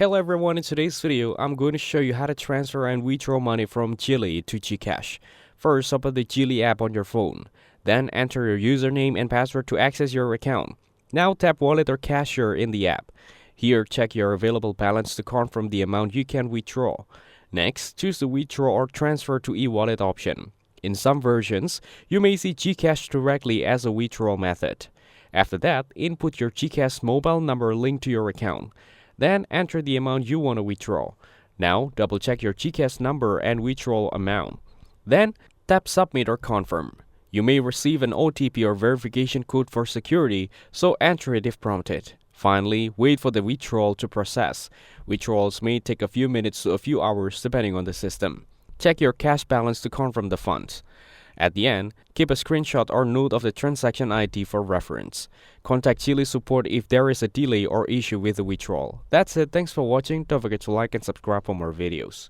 Hello everyone, in today's video, I'm going to show you how to transfer and withdraw money from Jili to GCash. First, open the Jili app on your phone. Then enter your username and password to access your account. Now tap Wallet or Cashier in the app. Here, check your available balance to confirm the amount you can withdraw. Next, choose the Withdraw or Transfer to e-wallet option. In some versions, you may see GCash directly as a withdrawal method. After that, input your GCash mobile number linked to your account. Then enter the amount you want to withdraw. Now, double-check your GCash number and withdrawal amount. Then, tap Submit or Confirm. You may receive an OTP or verification code for security, so enter it if prompted. Finally, wait for the withdrawal to process. Withdrawals may take a few minutes to a few hours depending on the system. Check your cash balance to confirm the funds. At the end, keep a screenshot or note of the transaction ID for reference. Contact Jili support if there is a delay or issue with the withdrawal. That's it. Thanks for watching. Don't forget to like and subscribe for more videos.